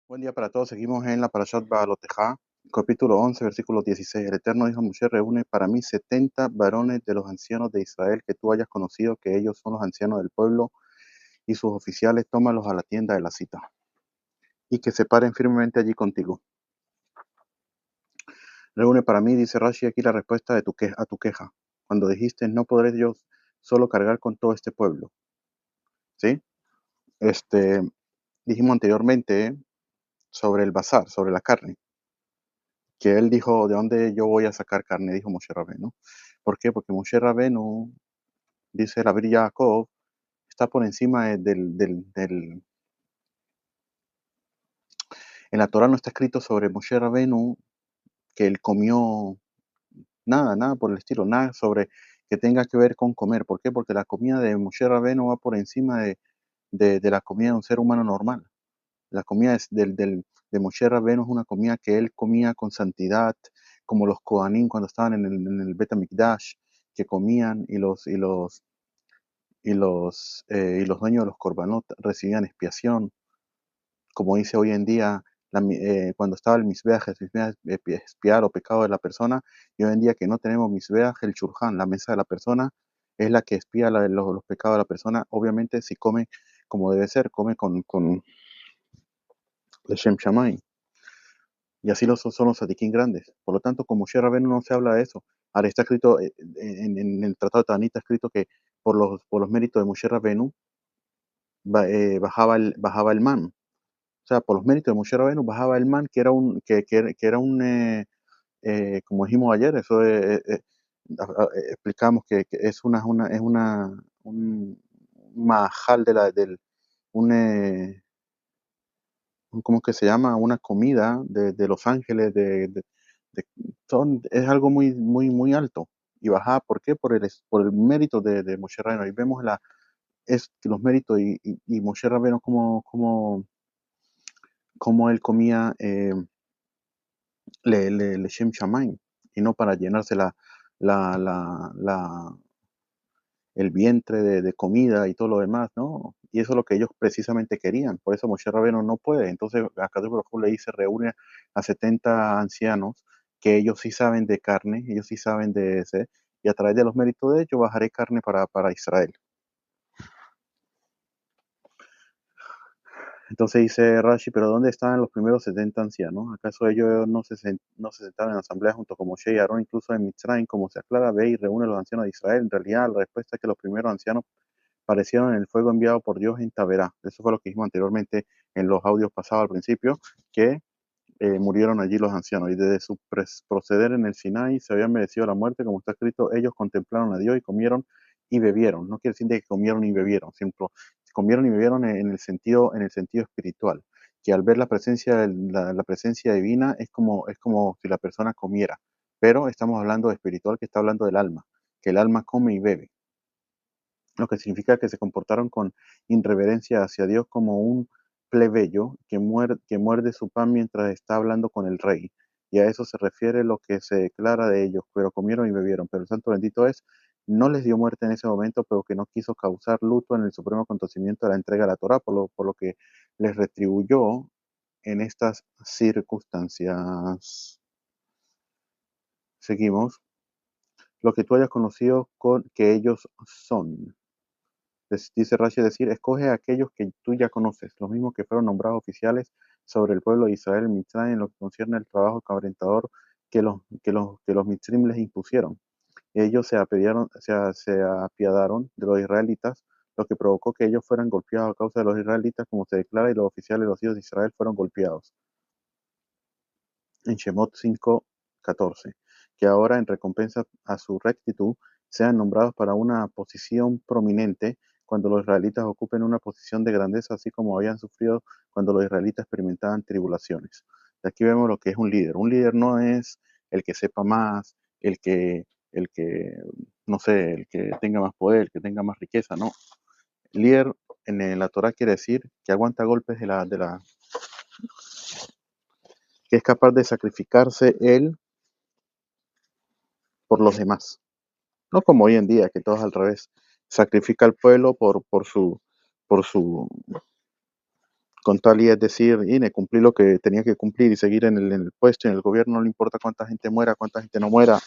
Buen día para todos. Seguimos en la Parashat Baalotejá, capítulo 11, versículo 16. El Eterno dijo a Moshe: reúne para mí 70 varones de los ancianos de Israel que tú hayas conocido, que ellos son los ancianos del pueblo, y sus oficiales, tómalos a la tienda de la cita, y que se paren firmemente allí contigo. Reúne para mí, dice Rashi, aquí la respuesta de a tu queja, cuando dijiste: no podré yo solo cargar con todo este pueblo. ¿Sí? Este, Dijimos anteriormente sobre el bazar, sobre la carne, que él dijo: ¿de dónde yo voy a sacar carne? Dijo Moshe Rabbeinu. ¿Por qué? Porque Moshe Rabbeinu, dice la Brit Yaakov, está por encima en la Torah no está escrito sobre Moshe Rabbeinu que él comió nada por el estilo, nada sobre que tenga que ver con comer. ¿Por qué? Porque la comida de Moshe Rabbeinu va por encima de la comida de un ser humano normal. La comida de Moshe Rabbeinu es una comida que él comía con santidad, como los Kohanim cuando estaban en el Bet HaMikdash, que comían, y los dueños de los korbanot recibían expiación, como dice hoy en día, cuando estaba el Mizbeach, expiar o pecado de la persona, y hoy en día que no tenemos Mizbeach, el Shulchan, la mesa de la persona, es la que expía los pecados de la persona. Obviamente, si come como debe ser, come con Leshem Shamayim. Y así son los tzadikim grandes. Por lo tanto, como Moshe Rabbeinu no se habla de eso. Ahora está escrito, en el Tratado de Tanit está escrito que por los méritos de Moshe Rabbeinu bajaba el man. O sea, por los méritos de Moshe Rabbeinu bajaba el man, que era como dijimos ayer, eso explicamos que es un mahal un, eh, ¿cómo es que se llama? Una comida de Los Ángeles, de- es algo muy, muy, muy alto. Y bajaba, ¿por qué? Por el mérito de Moshe Rabbeinu. Ahí vemos que los méritos y Moshe Rabbeinu, como él comía Shem Shamayim, y no para llenarse la, la, la, el vientre de comida y todo lo demás, ¿no? Y eso es lo que ellos precisamente querían. Por eso Moshe Rabbeinu no puede. Entonces, a Kadosh Baruj Hu le dice: reúne a 70 ancianos que ellos sí saben de carne, ellos sí saben de ese, y a través de los méritos de ellos bajaré carne para Israel. Entonces dice Rashi: pero ¿dónde estaban los primeros 70 ancianos? ¿Acaso ellos no se sentaron en asamblea junto con Moshe y Aarón, incluso en Mitzrayim? Como se aclara, ve y reúne a los ancianos de Israel. En realidad, la respuesta es que los primeros ancianos parecieron en el fuego enviado por Dios en Taberá. Eso fue lo que dijimos anteriormente en los audios pasados al principio, que murieron allí los ancianos. Y desde su proceder en el Sinai se habían merecido la muerte, como está escrito: ellos contemplaron a Dios y comieron y bebieron. No quiere decir de que comieron y bebieron, siempre comieron y bebieron en el sentido espiritual, que al ver la presencia divina es como si la persona comiera, pero estamos hablando de espiritual, que está hablando del alma, que el alma come y bebe, lo que significa que se comportaron con irreverencia hacia Dios, como un plebeyo que muerde su pan mientras está hablando con el rey. Y a eso se refiere lo que se declara de ellos: pero comieron y bebieron. Pero el santo bendito no les dio muerte en ese momento, pero que no quiso causar luto en el supremo acontecimiento de la entrega de la Torá, por lo que les retribuyó en estas circunstancias. Seguimos. Lo que tú hayas conocido que ellos son. Dice Rashi, decir: escoge a aquellos que tú ya conoces, los mismos que fueron nombrados oficiales sobre el pueblo de Israel en Mitzrayim, en lo que concierne al trabajo quebrantador que los Mitzrim les impusieron. Ellos se apiadaron de los israelitas, lo que provocó que ellos fueran golpeados a causa de los israelitas, como se declara, y los oficiales de los hijos de Israel fueron golpeados. En Shemot 5:14, que ahora, en recompensa a su rectitud, sean nombrados para una posición prominente cuando los israelitas ocupen una posición de grandeza, así como habían sufrido cuando los israelitas experimentaban tribulaciones. De aquí vemos lo que es un líder. Un líder no es el que sepa más, el que, no sé, el que tenga más poder, el que tenga más riqueza, no. Líder en la Torah quiere decir que aguanta golpes que es capaz de sacrificarse él por los demás. No como hoy en día, que todo es al revés. Sacrifica al pueblo por su con tal y es decir, cumplí lo que tenía que cumplir y seguir en el puesto, en el gobierno, no le importa cuánta gente muera, cuánta gente no muera.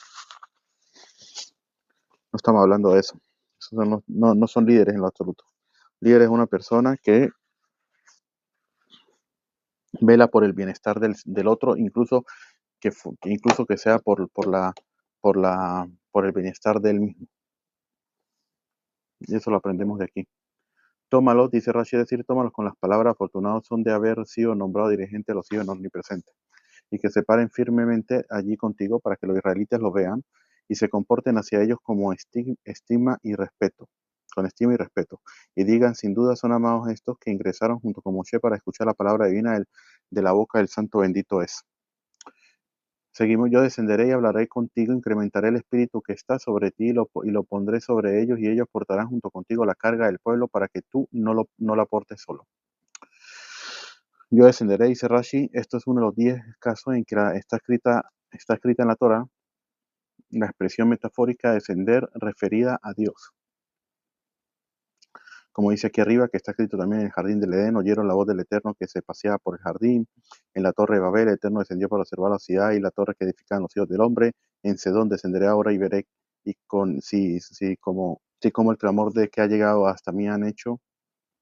No estamos hablando de eso. Esos no son líderes en lo absoluto. Líder es una persona que vela por el bienestar del otro, incluso incluso que sea por el bienestar del mismo. Y eso lo aprendemos de aquí. Tómalos, dice Rashi, decir, tómalos con las palabras, afortunados son de haber sido nombrado dirigente a los hijos omnipresentes, y que se paren firmemente allí contigo para que los israelitas lo vean y se comporten hacia ellos como estima y respeto, con estima y respeto, y digan, sin duda son amados estos que ingresaron junto con Moshe para escuchar la palabra divina de la boca del santo bendito es. Seguimos, yo descenderé y hablaré contigo, incrementaré el espíritu que está sobre ti y lo pondré sobre ellos, y ellos portarán junto contigo la carga del pueblo para que tú no la portes solo. Yo descenderé, dice Rashi, esto es uno de los 10 casos en que está escrita en la Torah la expresión metafórica descender referida a Dios. Como dice aquí arriba, que está escrito también en el jardín del Edén, oyeron la voz del Eterno que se paseaba por el jardín. En la torre de Babel, el Eterno descendió para observar la ciudad y la torre que edificaban los hijos del hombre. En Sedón descenderé ahora y veré y como el clamor de que ha llegado hasta mí han hecho,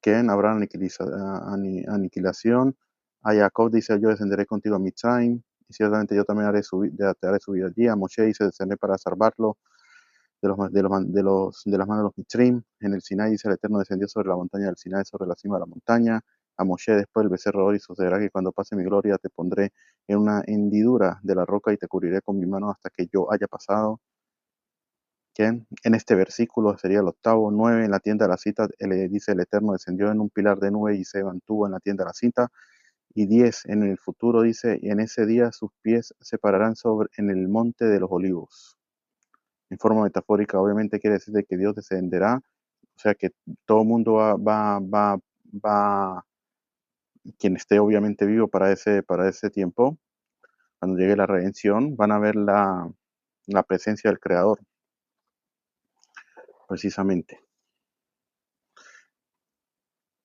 que habrá aniquilación. A Jacob dice, yo descenderé contigo a Mitzrayim, y ciertamente yo también te haré subir allí. A Moshe dice, descenderé para salvarlo de las manos de los Mitzrim. En el Sinai dice, el Eterno descendió sobre la montaña del Sinai, sobre la cima de la montaña. A Moshe después el becerro oro y sucederá que cuando pase mi gloria te pondré en una hendidura de la roca y te cubriré con mi mano hasta que yo haya pasado. ¿Quién? En este versículo sería el octavo. 9, en la tienda de la cita, dice el Eterno descendió en un pilar de nube y se mantuvo en la tienda de la cita. Y 10, en el futuro dice, y en ese día sus pies se pararán en el monte de los olivos. En forma metafórica, obviamente quiere decir de que Dios descenderá, o sea que todo el mundo va, quien esté obviamente vivo para ese tiempo, cuando llegue la redención, van a ver la presencia del Creador, precisamente.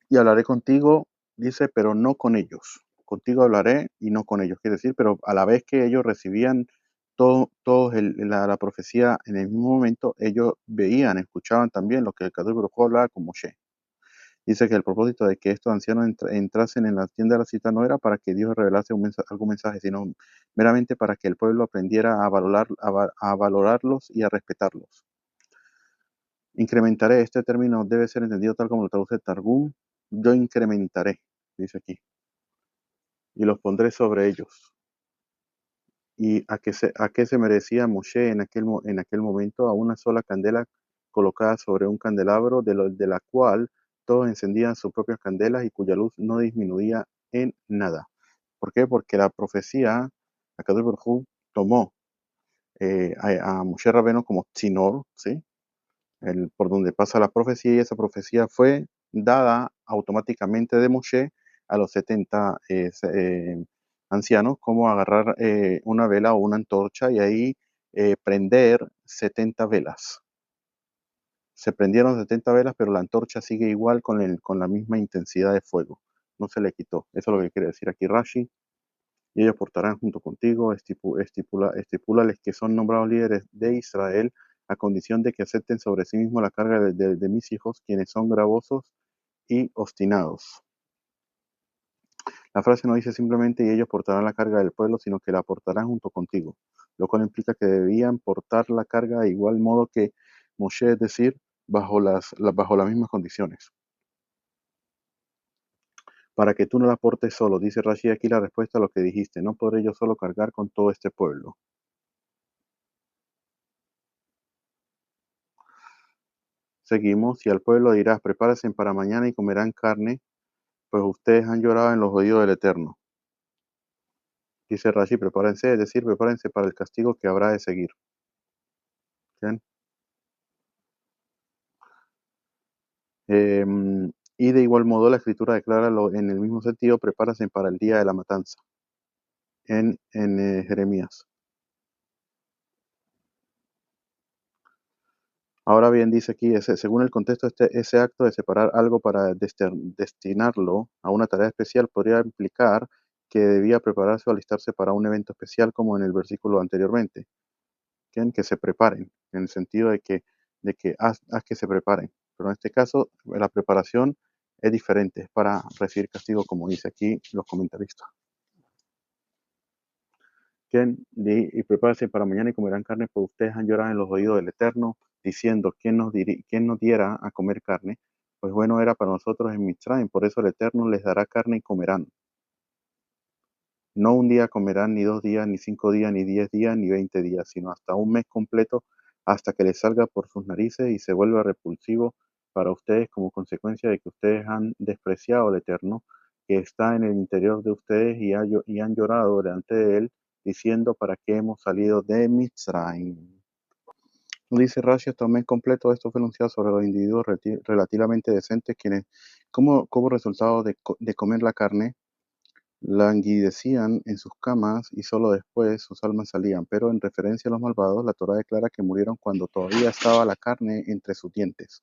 Y hablaré contigo, dice, pero no con ellos. Contigo hablaré y no con ellos. Quiere decir, pero a la vez que ellos recibían todos la profecía en el mismo momento, ellos veían, escuchaban también lo que el Kadosh Baruj Hu hablaba con Moshe. Dice que el propósito de que estos ancianos entrasen en la tienda de la cita no era para que Dios revelase algún mensaje, sino meramente para que el pueblo aprendiera a valorarlos y a respetarlos. Incrementaré, este término debe ser entendido tal como lo traduce Targum. Yo incrementaré, dice aquí, y los pondré sobre ellos. ¿Y a qué se merecía Moshe en aquel momento? A una sola candela colocada sobre un candelabro, de la cual todos encendían sus propias candelas y cuya luz no disminuía en nada. ¿Por qué? Porque la profecía, Akadosh Baruj Hu tomó a Moshe Rabbeinu como tzinor, ¿sí? Por donde pasa la profecía, y esa profecía fue dada automáticamente de Moshe a los 70 ancianos, como agarrar una vela o una antorcha y ahí prender 70 velas. Se prendieron 70 velas, pero la antorcha sigue igual con la misma intensidad de fuego. No se le quitó. Eso es lo que quiere decir aquí Rashi. Y ellos portarán junto contigo, estipúlales que son nombrados líderes de Israel, a condición de que acepten sobre sí mismos la carga de mis hijos, quienes son gravosos y obstinados. La frase no dice simplemente y ellos portarán la carga del pueblo, sino que la portarán junto contigo, lo cual implica que debían portar la carga de igual modo que Moshe, es decir, bajo las mismas condiciones. Para que tú no la portes solo, dice Rashi aquí la respuesta a lo que dijiste, no podré yo solo cargar con todo este pueblo. Seguimos, y al pueblo dirás, prepárense para mañana y comerán carne, pues ustedes han llorado en los oídos del Eterno. Dice Rashi, prepárense, es decir, prepárense para el castigo que habrá de seguir. ¿Bien? Y de igual modo la escritura declara en el mismo sentido, prepárense para el día de la matanza, en Jeremías. Ahora bien, dice aquí, según el contexto, ese acto de separar algo para destinarlo a una tarea especial podría implicar que debía prepararse o alistarse para un evento especial, como en el versículo anteriormente. Quieren que se preparen, en el sentido de que haz que se preparen. Pero en este caso, la preparación es diferente, es para recibir castigo, como dice aquí los comentaristas. Y prepárense para mañana y comerán carne, porque ustedes han llorado en los oídos del Eterno, diciendo, ¿quién nos diera a comer carne? Pues bueno era para nosotros en Mitzrayim, por eso el Eterno les dará carne y comerán. No un día comerán, ni 2 días, ni 5 días, ni 10 días, ni 20 días, sino hasta un mes completo, hasta que les salga por sus narices y se vuelva repulsivo para ustedes como consecuencia de que ustedes han despreciado al Eterno, que está en el interior de ustedes y han llorado delante de él, diciendo, ¿para qué hemos salido de Mitzrayim? Dice Rashi, hasta un mes completo esto fue anunciado sobre los individuos relativamente decentes, quienes, como resultado de comer la carne, languidecían en sus camas y solo después sus almas salían. Pero en referencia a los malvados, la Torá declara que murieron cuando todavía estaba la carne entre sus dientes.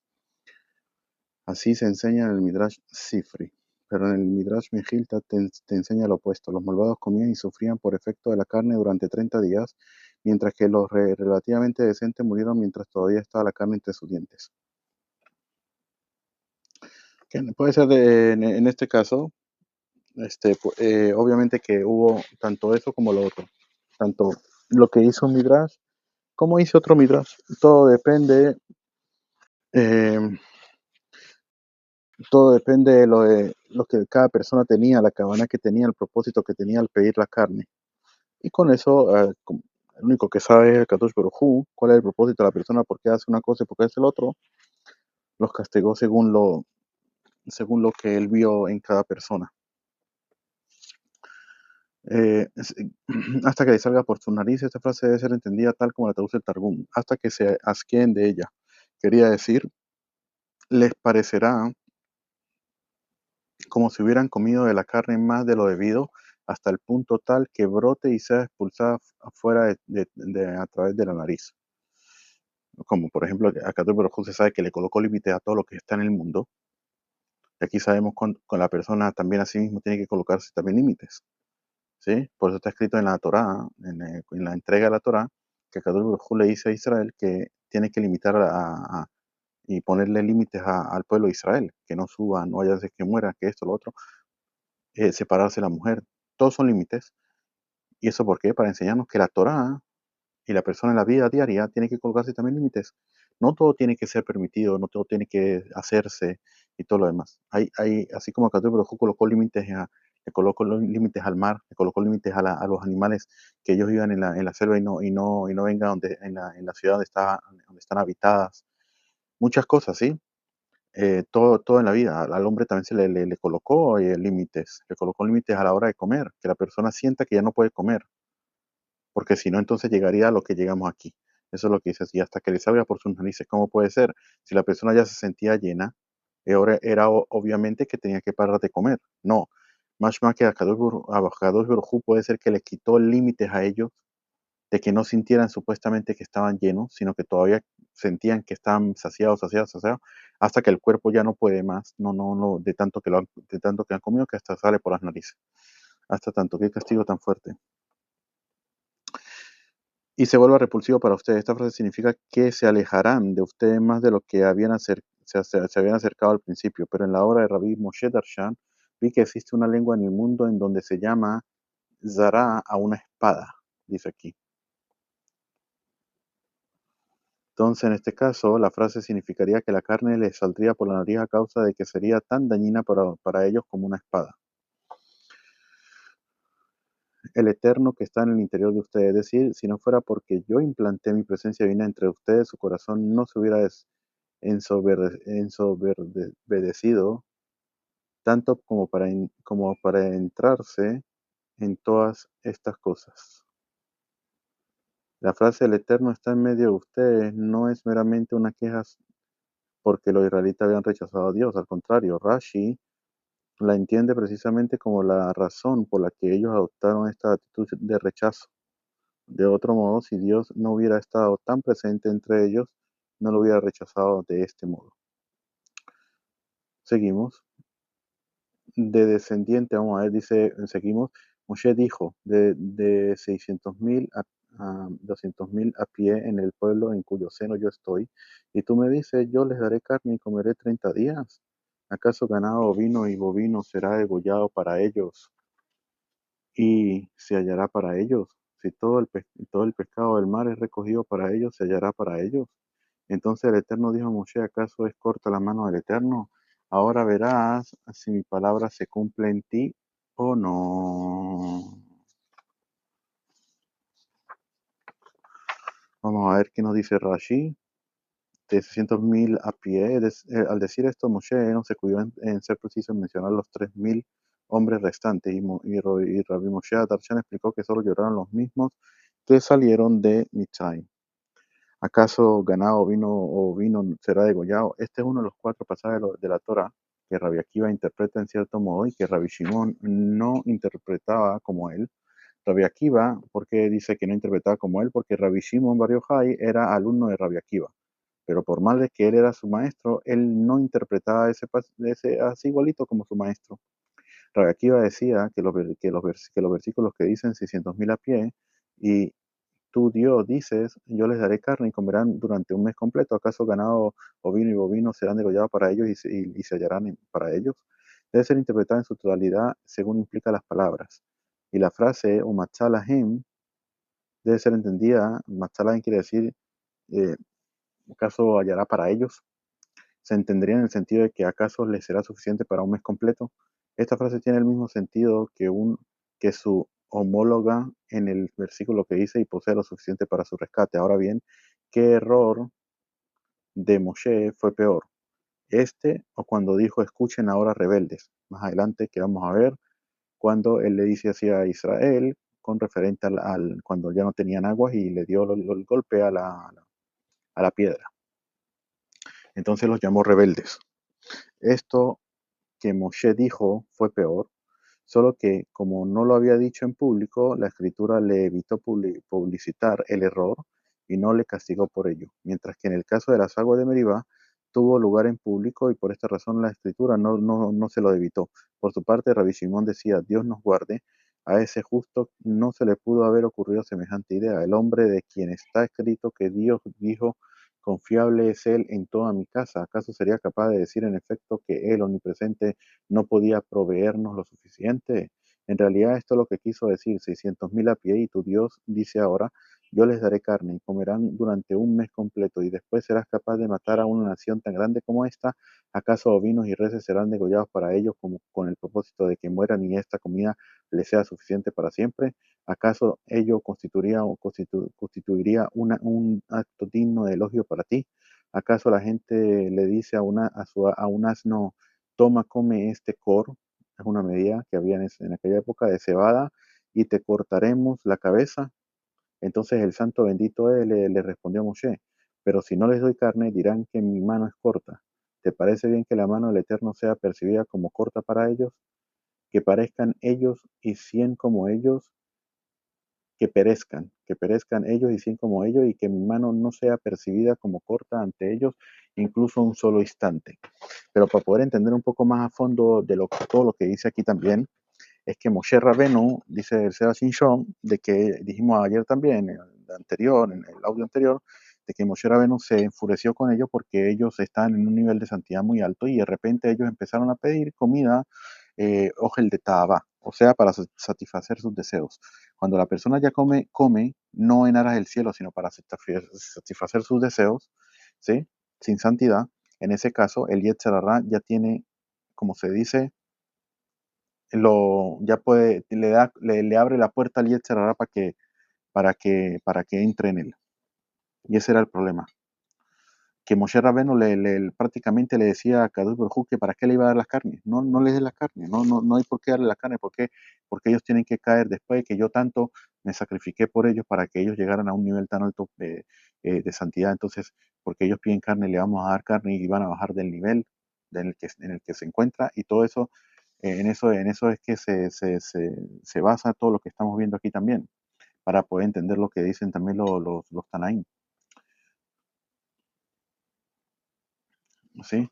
Así se enseña en el Midrash Sifri. Pero en el Midrash Mejilta te enseña lo opuesto. Los malvados comían y sufrían por efecto de la carne durante 30 días, mientras que los relativamente decentes murieron mientras todavía estaba la carne entre sus dientes. Que puede ser en este caso, obviamente que hubo tanto eso como lo otro. Tanto lo que hizo Midrash como hizo otro Midrash. Eh, todo depende de lo que cada persona tenía, la cabana que tenía, el propósito que tenía al pedir la carne. Y con eso, el único que sabe es el Kadosh Baruj Hu, cuál es el propósito de la persona, por qué hace una cosa y por qué hace el otro. Los castigó según lo que él vio en cada persona. Eh, es- hasta que le salga por su nariz, esta frase debe ser entendida tal como la traduce el Targum, hasta que se asqueen de ella. Quería decir, les parecerá como si hubieran comido de la carne más de lo debido, hasta el punto tal que brote y sea expulsada afuera a través de la nariz. Como por ejemplo, acá Baruj se sabe que le colocó límites a todo lo que está en el mundo. Y aquí sabemos con la persona también a sí mismo tiene que colocarse también límites. ¿Sí? Por eso está escrito en la Torá, en la entrega de la Torá, que Kadosh Baruj Hu le dice a Israel que tiene que limitar y ponerle límites al pueblo de Israel, que no suba, no vaya a ser que muera, que esto, lo otro, separarse de la mujer. Todos son límites. ¿Y eso por qué? Para enseñarnos que la Torá y la persona en la vida diaria tiene que colocarse también límites. No todo tiene que ser permitido, no todo tiene que hacerse y todo lo demás. Así como Kadosh Baruj Hu colocó límites le colocó los límites al mar, le colocó límites a los animales, que ellos vivan en la selva y no vengan en la ciudad donde están habitadas. Muchas cosas, ¿sí? Todo en la vida. Al hombre también le colocó límites, le colocó límites a la hora de comer, que la persona sienta que ya no puede comer, porque si no, entonces llegaría a lo que llegamos aquí. Eso es lo que dice así, hasta que le salga por sus narices. ¿Cómo puede ser? Si la persona ya se sentía llena, ahora era obviamente que tenía que parar de comer. No, más que a Kadosh Baruj Hu puede ser que le quitó límites a ellos, de que no sintieran supuestamente que estaban llenos, sino que todavía sentían que estaban saciados, saciados, saciados, hasta que el cuerpo ya no puede más, no, de tanto que han comido, que hasta sale por las narices. Hasta tanto, qué castigo tan fuerte. Y se vuelva repulsivo para ustedes. Esta frase significa que se alejarán de ustedes más de lo que se habían acercado al principio. Pero en la obra de Rabbi Moshe Darshan vi que existe una lengua en el mundo en donde se llama Zara a una espada, dice aquí. Entonces, en este caso, la frase significaría que la carne les saldría por la nariz a causa de que sería tan dañina para ellos como una espada. El Eterno que está en el interior de ustedes, es decir, si no fuera porque yo implanté mi presencia divina entre ustedes, su corazón no se hubiera ensoberbecido tanto como para entrarse en todas estas cosas. La frase "el Eterno está en medio de ustedes" no es meramente una queja porque los israelitas habían rechazado a Dios. Al contrario, Rashi la entiende precisamente como la razón por la que ellos adoptaron esta actitud de rechazo. De otro modo, si Dios no hubiera estado tan presente entre ellos, no lo hubiera rechazado de este modo. Seguimos. De descendiente, vamos a ver, dice, seguimos. Moshe dijo, de 600,000 a 200,000 a pie en el pueblo en cuyo seno yo estoy, y tú me dices, yo les daré carne y comeré 30 días. ¿Acaso ganado ovino y bovino será degollado para ellos y se hallará para ellos? Si todo el pescado del mar es recogido para ellos, se hallará para ellos. Entonces el Eterno dijo a Moshe, ¿acaso es corta la mano del Eterno? Ahora verás si mi palabra se cumple en ti o no. Vamos a ver qué nos dice Rashi. De 600,000 a pie. Al decir esto, Moshe no se cuidó en ser preciso en mencionar los 3,000 hombres restantes. Y Rabbi Moshe Darshan explicó que solo lloraron los mismos que salieron de Mitzrayim. ¿Acaso ganado o vino será degollado? Este es uno de los 4 pasajes de la Torah que Rabbi Akiva interpreta en cierto modo y que Rabbi Shimon no interpretaba como él. Rabbi Akiva, ¿por qué dice que no interpretaba como él? Porque Rabbi Shimon Bar Yochai era alumno de Rabbi Akiva. Pero por más de que él era su maestro, él no interpretaba ese así igualito como su maestro. Rabbi Akiva decía que los versículos que dicen 600,000 a pie y tú, Dios, dices, yo les daré carne y comerán durante un mes completo. ¿Acaso ganado, ovino y bovino serán degollados para ellos y se hallarán para ellos? Debe ser interpretada en su totalidad según implica las palabras. Y la frase, Umatzalahem, debe ser entendida, Matzalahem quiere decir, eh, ¿acaso hallará para ellos? Se entendería en el sentido de que ¿acaso les será suficiente para un mes completo? Esta frase tiene el mismo sentido que su homóloga en el versículo que dice y posee lo suficiente para su rescate. Ahora bien, ¿qué error de Moshe fue peor? ¿Este o cuando dijo escuchen ahora rebeldes? Más adelante que vamos a ver cuando él le dice así a Israel con referente cuando ya no tenían aguas y le dio el golpe a la piedra. Entonces los llamó rebeldes. Esto que Moshe dijo fue peor, solo que como no lo había dicho en público, la escritura le evitó publicitar el error y no le castigó por ello, mientras que en el caso de las aguas de Meribá tuvo lugar en público y por esta razón la escritura no se lo evitó. Por su parte, Rabbi Shimon decía, Dios nos guarde, a ese justo no se le pudo haber ocurrido semejante idea. El hombre de quien está escrito que Dios dijo, confiable es él en toda mi casa. ¿Acaso sería capaz de decir en efecto que él, omnipresente, no podía proveernos lo suficiente? En realidad esto es lo que quiso decir, 600,000 a pie y tu Dios dice ahora, yo les daré carne y comerán durante un mes completo y después serás capaz de matar a una nación tan grande como esta. ¿Acaso ovinos y reses serán degollados para ellos como con el propósito de que mueran y esta comida les sea suficiente para siempre? ¿Acaso ello constituiría un acto digno de elogio para ti? ¿Acaso la gente le dice a un asno, toma, come este cor? Es una medida que había en aquella época de cebada y te cortaremos la cabeza. Entonces el santo bendito él le respondió a Moshe, pero si no les doy carne dirán que mi mano es corta. ¿Te parece bien que la mano del Eterno sea percibida como corta para ellos? Que parezcan ellos y 100 como ellos, que perezcan ellos y 100 como ellos, y que mi mano no sea percibida como corta ante ellos, incluso un solo instante. Pero para poder entender un poco más a fondo de todo lo que dice aquí también, es que Moshe Rabenu, dice el Sera Shinshon, de que dijimos ayer también, en el audio anterior, de que Moshe Rabenu se enfureció con ellos porque ellos están en un nivel de santidad muy alto y de repente ellos empezaron a pedir comida, ojel de Taabá, o sea, para satisfacer sus deseos. Cuando la persona ya come no en aras del cielo, sino para satisfacer sus deseos, ¿sí? Sin santidad, en ese caso el Yetzer Hara ya tiene, como se dice, ya puede, le abre la puerta al Yetzer Hara para que entre en él. Y ese era el problema. Que Moshe Rabbeinu prácticamente le decía a Kadosh Baruj Hu que para qué le iba a dar las carnes. No le des las carnes, no hay por qué darle la carne, porque ellos tienen que caer después de que yo tanto me sacrifiqué por ellos para que ellos llegaran a un nivel tan alto de santidad. Entonces, porque ellos piden carne, le vamos a dar carne y van a bajar del nivel en el que se encuentra y todo eso, en eso es que se basa todo lo que estamos viendo aquí también, para poder entender lo que dicen también los Tanaín. ¿sí?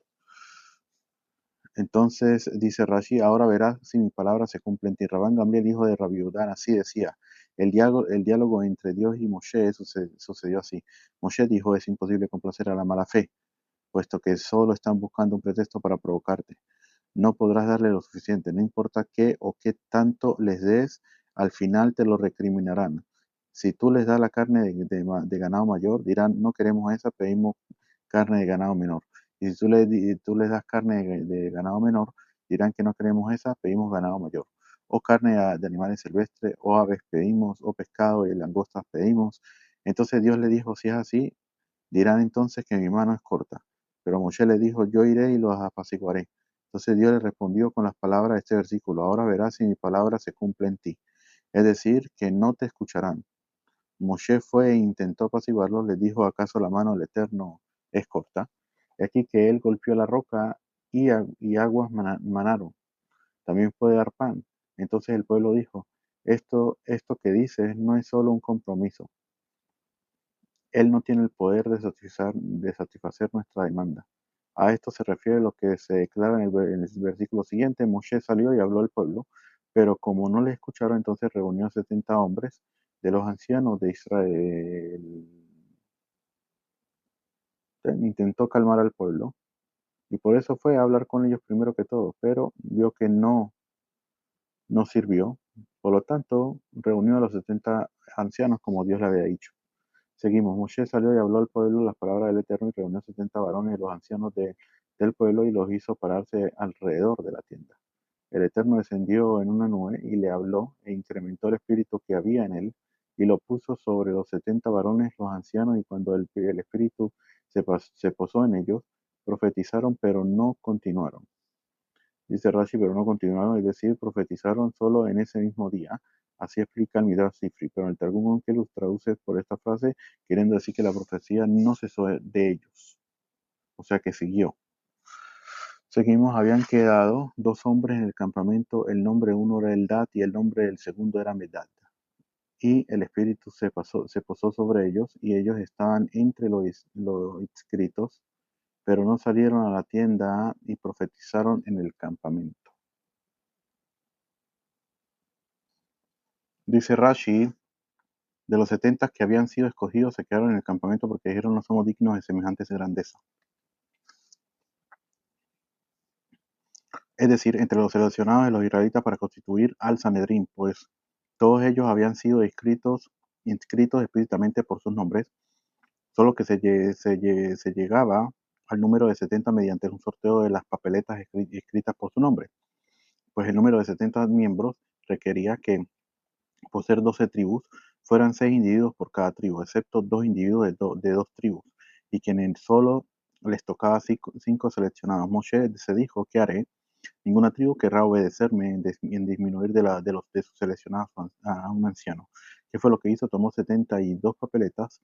Entonces dice Rashi, ahora verás si mi palabra se cumple en ti. Rabán Gamliel, hijo de Rabbi Yudá, así decía. El diálogo entre Dios y Moshe sucedió así. Moshe dijo, es imposible complacer a la mala fe, puesto que solo están buscando un pretexto para provocarte. No podrás darle lo suficiente, no importa qué o qué tanto les des, al final te lo recriminarán. Si tú les das la carne de ganado mayor, dirán, no queremos esa, pedimos carne de ganado menor. Y si tú les das carne de ganado menor, dirán que no queremos esa, pedimos ganado mayor. O carne de animales silvestres, o aves pedimos, o pescado y langostas pedimos. Entonces Dios le dijo, si es así, dirán entonces que mi mano es corta. Pero Moshe le dijo, yo iré y los apaciguaré. Entonces Dios le respondió con las palabras de este versículo, ahora verás si mi palabra se cumple en ti. Es decir, que no te escucharán. Moshe fue e intentó apaciguarlos, le dijo, ¿acaso la mano del Eterno es corta? Y aquí que él golpeó la roca y aguas manaron. También puede dar pan. Entonces el pueblo dijo, esto que dices no es solo un compromiso. Él no tiene el poder de satisfacer nuestra demanda. A esto se refiere lo que se declara en el versículo siguiente. Moshe salió y habló al pueblo, pero como no le escucharon, entonces reunió 70 hombres de los ancianos de Israel. Intentó calmar al pueblo y por eso fue a hablar con ellos primero que todo, pero vio que no sirvió. Por lo tanto, reunió a los 70 ancianos como Dios le había dicho. Seguimos. Moshe salió y habló al pueblo las palabras del Eterno y reunió 70 varones de los ancianos del pueblo y los hizo pararse alrededor de la tienda. El Eterno descendió en una nube y le habló e incrementó el espíritu que había en él y lo puso sobre los 70 varones, los ancianos, y cuando el espíritu se posó en ellos, profetizaron, pero no continuaron. Dice Rashi, pero no continuaron, es decir, profetizaron solo en ese mismo día. Así explica el Midrash Sifri, pero el Targum Onkelos traduce por esta frase, queriendo decir que la profecía no cesó de ellos, o sea que siguió. Seguimos, habían quedado dos hombres en el campamento, el nombre uno era Eldad y el nombre del segundo era Medad. Y el espíritu se posó sobre ellos, y ellos estaban entre los inscritos, pero no salieron a la tienda y profetizaron en el campamento. Dice Rashi, de los 70 que habían sido escogidos se quedaron en el campamento porque dijeron no somos dignos de semejantes grandeza. Es decir, entre los seleccionados de los israelitas para constituir al Sanedrín, pues todos ellos habían sido inscritos explícitamente por sus nombres, solo que se llegaba al número de 70 mediante un sorteo de las papeletas escritas por su nombre, pues el número de 70 miembros requería que, por ser 12 tribus, fueran 6 individuos por cada tribu, excepto 2 individuos de 2 tribus, y quienes solo les tocaba 5 seleccionados. Moshe se dijo, ¿qué haré? Ninguna tribu querrá obedecerme en disminuir de sus seleccionados a un anciano. ¿Qué fue lo que hizo? Tomó 72 papeletas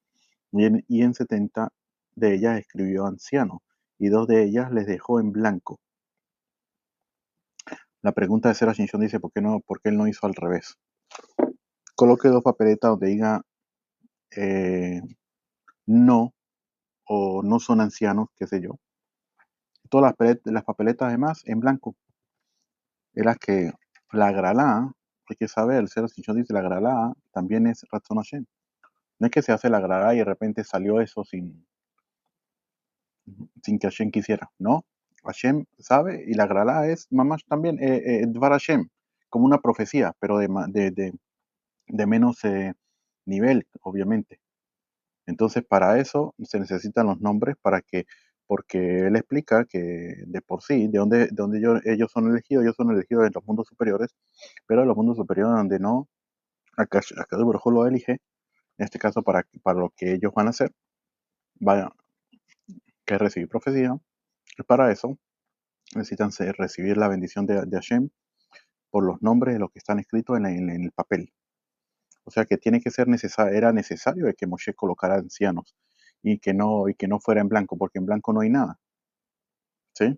y en 70 de ellas escribió anciano, y 2 de ellas les dejó en blanco. La pregunta de Sarah Shinshon dice, ¿por qué él no hizo al revés? Coloque 2 papeletas donde diga no, o no son ancianos, qué sé yo. Todas las papeletas además en blanco. Era que la gralá, hay que saber, el Sarah Shinshon dice, la gralá también es Ratzon Hashem. No es que se hace la gralá y de repente salió eso sin que Hashem quisiera, ¿no? Hashem sabe, y la gralá es mamash también, Dvar Hashem, como una profecía, pero de menos nivel, obviamente. Entonces, para eso se necesitan los nombres porque él explica que de por sí, de donde ellos son elegidos en los mundos superiores, pero en los mundos superiores donde no, acá Baruj Hu lo elige, en este caso para lo que ellos van a hacer, vaya, que es recibir profecía, y para eso necesitan recibir la bendición de Hashem por los nombres de los que están escritos en el papel. O sea que tiene que ser era necesario de que Moshe colocara ancianos y que no fuera en blanco, porque en blanco no hay nada, ¿sí?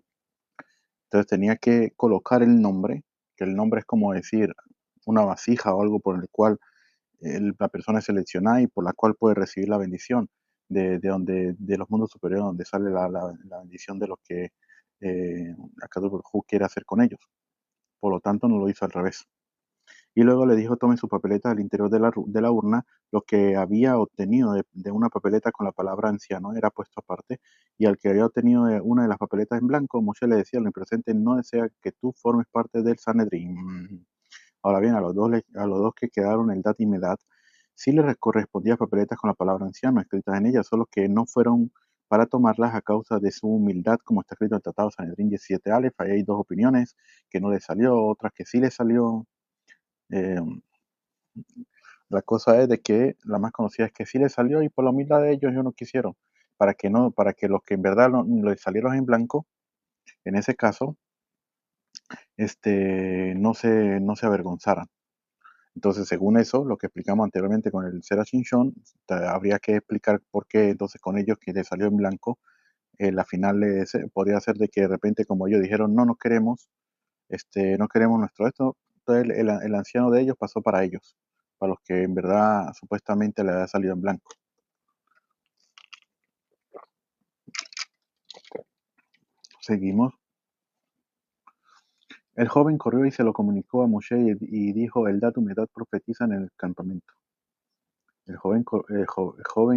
Entonces tenía que colocar el nombre, que el nombre es como decir una vasija o algo por el cual la persona es seleccionada y por la cual puede recibir la bendición. de los mundos superiores, donde sale la bendición de lo que Akadosh Baruj Hu quiere hacer con ellos. Por lo tanto, no lo hizo al revés. Y luego le dijo, tome su papeleta al interior de la urna, lo que había obtenido de una papeleta con la palabra anciano era puesto aparte, y al que había obtenido una de las papeletas en blanco, Moshe le decía al presente, no desea que tú formes parte del Sanedrín. Ahora bien, a los dos que quedaron el Dat y Medad, sí les correspondía papeletas con la palabra anciano escritas en ellas, solo que no fueron para tomarlas a causa de su humildad, como está escrito en el Tratado Sanedrín 17 Aleph. Ahí hay dos opiniones, que no le salió, otras que sí le salió. Eh, la cosa es de que la más conocida es que sí le salió y por la humildad de ellos no quisieron, para que los que en verdad le salieron en blanco, en ese caso, no se avergonzaran. Entonces, según eso, lo que explicamos anteriormente con el Sera Shinshon, habría que explicar por qué entonces con ellos que le salió en blanco, la final podría ser de que de repente como ellos dijeron, no queremos, no queremos nuestro esto, entonces el anciano de ellos pasó para ellos, para los que en verdad supuestamente le había salido en blanco. Seguimos. El joven corrió y se lo comunicó a Moshe y dijo, el dato humedad profetizan en el campamento. El joven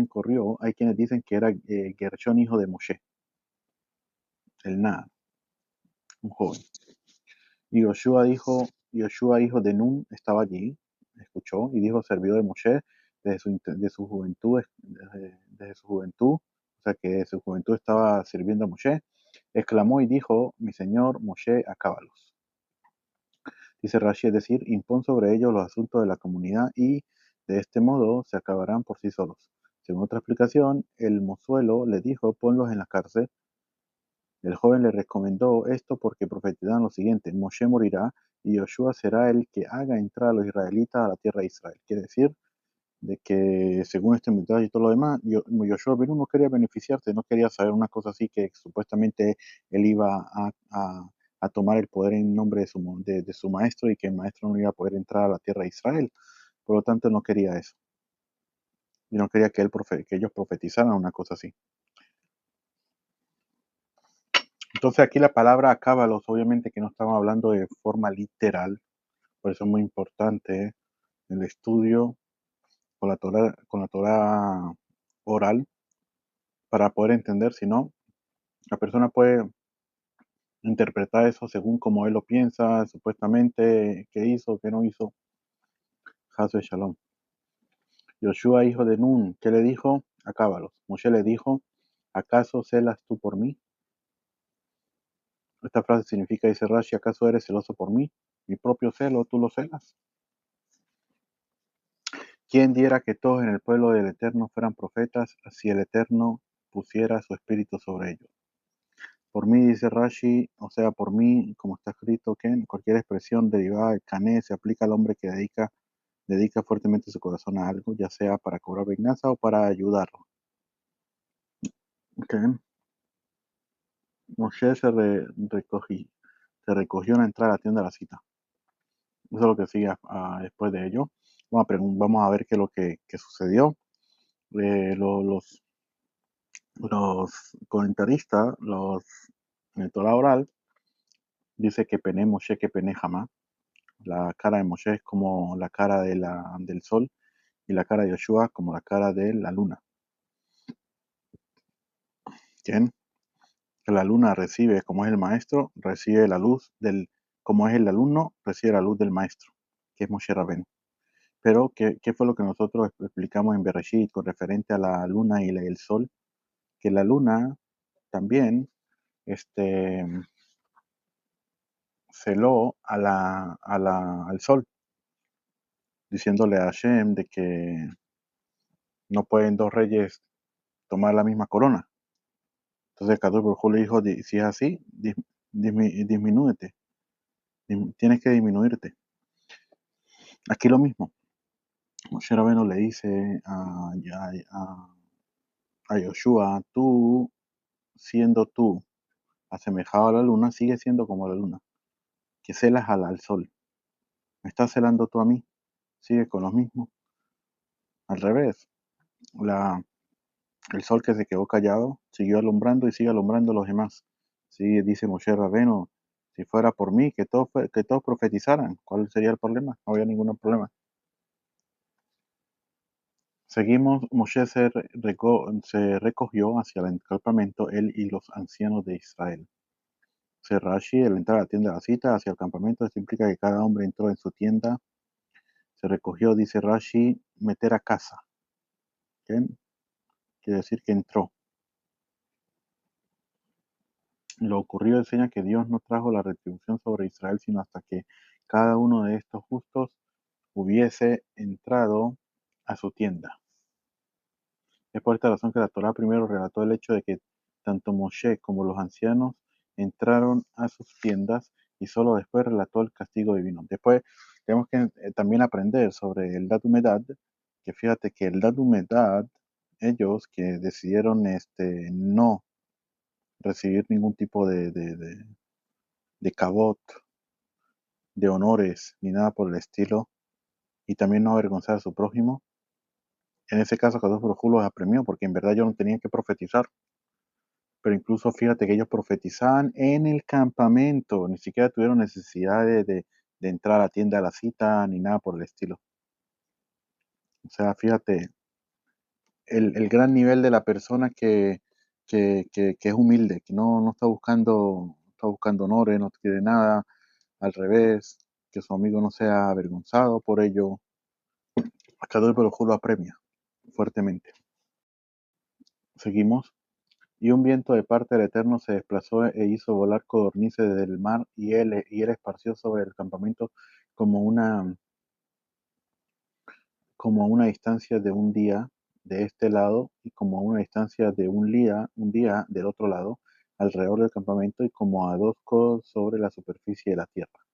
corrió, hay quienes dicen que era Gershón, hijo de Moshe, el Naa, un joven. Y Yoshua, hijo de Nun, estaba allí, escuchó, y dijo, servidor de Moshe, desde su juventud, o sea que desde su juventud estaba sirviendo a Moshe, exclamó y dijo, mi señor Moshe, acábalos. Dice Rashi, es decir, impón sobre ellos los asuntos de la comunidad y de este modo se acabarán por sí solos. Según otra explicación, el mozuelo le dijo, ponlos en la cárcel. El joven le recomendó esto porque profetizan lo siguiente, Moshe morirá y Yoshua será el que haga entrar a los israelitas a la tierra de Israel. Quiere decir de que según este mensaje y todo lo demás, Yoshua no quería beneficiarse, no quería saber una cosa así que supuestamente él iba a tomar el poder en nombre de su maestro y que el maestro no iba a poder entrar a la tierra de Israel. Por lo tanto, no quería eso. Y no quería que ellos profetizaran una cosa así. Entonces aquí la palabra acábalos, obviamente que no estamos hablando de forma literal, por eso es muy importante el estudio con la Torah oral para poder entender, si no, la persona puede interpretar eso según como él lo piensa, supuestamente, qué hizo, qué no hizo. Hasbe Shalom. Yoshua, hijo de Nun, ¿qué le dijo? Acábalos. Moshe le dijo, ¿acaso celas tú por mí? Esta frase significa, dice Rashi, ¿acaso eres celoso por mí? Mi propio celo, tú lo celas. ¿Quién diera que todos en el pueblo del Eterno fueran profetas, si el Eterno pusiera su espíritu sobre ellos? Por mí, dice Rashi, o sea, por mí, como está escrito, que en cualquier expresión derivada del cané se aplica al hombre que dedica fuertemente su corazón a algo, ya sea para cobrar venganza o para ayudarlo. Okay. Moshe se recogió en la entrada a la tienda de la cita. Eso es lo que sigue después de ello. Vamos a ver qué es lo que sucedió. Los comentaristas, en el Torah oral, dice que Pene Moshe que Pene Hamá. La cara de Moshe es como la cara del sol y la cara de Yoshua como la cara de la luna. ¿Quién? Que la luna recibe, como es el maestro, recibe la luz como es el alumno, recibe la luz del maestro, que es Moshe Rabbeinu. Pero, ¿qué fue lo que nosotros explicamos en Bereshit con referente a la luna y el sol? Que la luna también este, celó al sol, diciéndole a Hashem de que no pueden dos reyes tomar la misma corona. Entonces Kadosh Baruj Hu le dijo, si es así, disminúete, tienes que disminuirte. Aquí lo mismo. Moshe Rabbeinu le dice a Yoshua, siendo tú asemejado a la luna, sigue siendo como la luna, que celas al sol. ¿Me estás celando tú a mí? Sigue con los mismos. Al revés. La, El sol que se quedó callado siguió alumbrando y sigue alumbrando a los demás. Sí, dice Moshe Rabbeinu, si fuera por mí, que todos profetizaran, ¿cuál sería el problema? No había ningún problema. Seguimos, Moshe se recogió hacia el campamento, él y los ancianos de Israel. Rashi, el entrar a la tienda de la cita hacia el campamento, esto implica que cada hombre entró en su tienda, se recogió, dice Rashi, meter a casa. ¿Bien? Quiere decir que entró. Lo ocurrido enseña que Dios no trajo la retribución sobre Israel, sino hasta que cada uno de estos justos hubiese entrado a su tienda. Es por esta razón que la Torá primero relató el hecho de que tanto Moshe como los ancianos entraron a sus tiendas y solo después relató el castigo divino. Después tenemos que también aprender sobre el Dat Umedad, que fíjate que el Dat Umedad, ellos que decidieron no recibir ningún tipo de cabot, de honores, ni nada por el estilo, y también no avergonzar a su prójimo. En ese caso, Kadosh Baruj Hu los apremió, porque en verdad ellos no tenían que profetizar. Pero incluso fíjate que ellos profetizaban en el campamento, ni siquiera tuvieron necesidad de entrar a la tienda a la cita, ni nada por el estilo. O sea, fíjate, el gran nivel de la persona que es humilde, que no está buscando honores, no quiere nada, al revés, que su amigo no sea avergonzado por ello. A Kadosh Baruj Hu lo apremia fuertemente. Seguimos. Y un viento de parte del Eterno se desplazó e hizo volar codornices desde el mar, y él esparció sobre el campamento como como a una distancia de un día de este lado, y como a una distancia de un día del otro lado, alrededor del campamento, y como a 2 codos sobre la superficie de la tierra.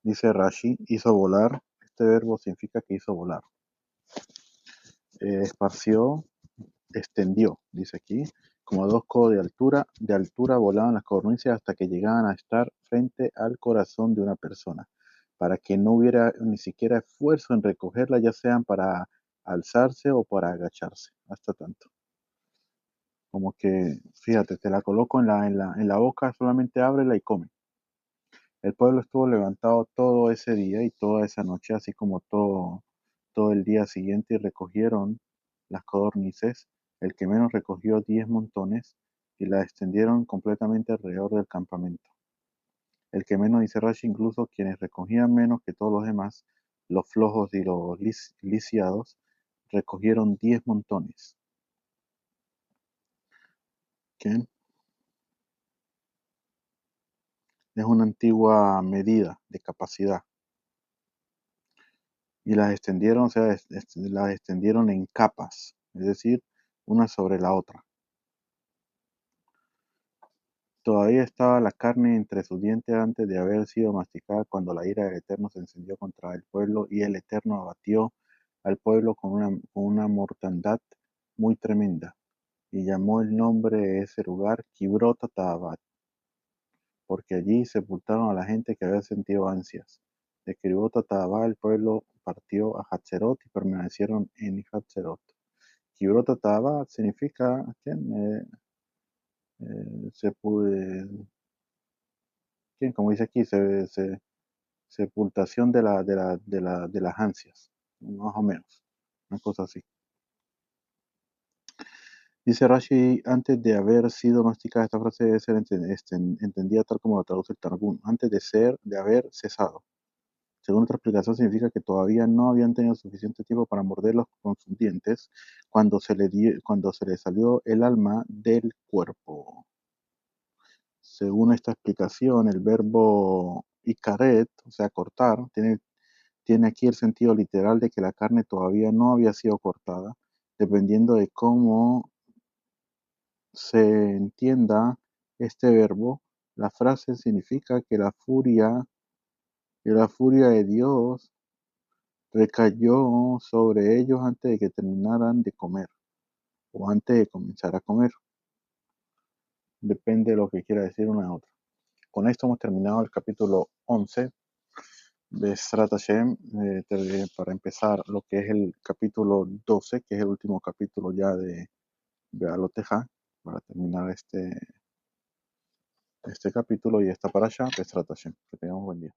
Dice Rashi, hizo volar, este verbo significa que hizo volar. Esparció, extendió, dice aquí, como a 2 codos de altura volaban las codornices hasta que llegaban a estar frente al corazón de una persona, para que no hubiera ni siquiera esfuerzo en recogerla, ya sean para alzarse o para agacharse, hasta tanto. Como que, fíjate, te la coloco en la boca, solamente ábrela y come. El pueblo estuvo levantado todo ese día y toda esa noche, así como todo el día siguiente, y recogieron las codornices. El que menos recogió 10 montones, y las extendieron completamente alrededor del campamento. El que menos, dice Rashi, incluso quienes recogían menos que todos los demás, los flojos y los lisiados, recogieron 10 montones. ¿Qué? Es una antigua medida de capacidad. Y las extendieron, o sea, las extendieron en capas, es decir, una sobre la otra. Todavía estaba la carne entre sus dientes antes de haber sido masticada, cuando la ira del Eterno se encendió contra el pueblo, y el Eterno abatió al pueblo con una mortandad muy tremenda, y llamó el nombre de ese lugar Kibrot Taabat, porque allí sepultaron a la gente que había sentido ansias. De Kibrot Taabat el pueblo partió a Hatzerot y permanecieron en Hatzerot. Kibrot Taabat significa se puede, como dice aquí, sepultación de las ansias, más o menos, una cosa así. Dice Rashi, antes de haber sido masticada, esta frase debe ser entendida tal como lo traduce el Targum, antes de haber cesado. Según otra explicación, significa que todavía no habían tenido suficiente tiempo para morderlos con sus dientes cuando se le salió el alma del cuerpo. Según esta explicación, el verbo ikaret, o sea, cortar, tiene aquí el sentido literal de que la carne todavía no había sido cortada. Dependiendo de cómo se entienda este verbo, la frase significa que la furia de Dios recayó sobre ellos antes de que terminaran de comer, o antes de comenzar a comer. Depende de lo que quiera decir una a otra. Con esto hemos terminado el capítulo 11 de Strat Hashem, para empezar lo que es el capítulo 12, que es el último capítulo ya Bealoteja, para terminar este capítulo y esta parasha, Besrat Hashem. Que tengamos buen día.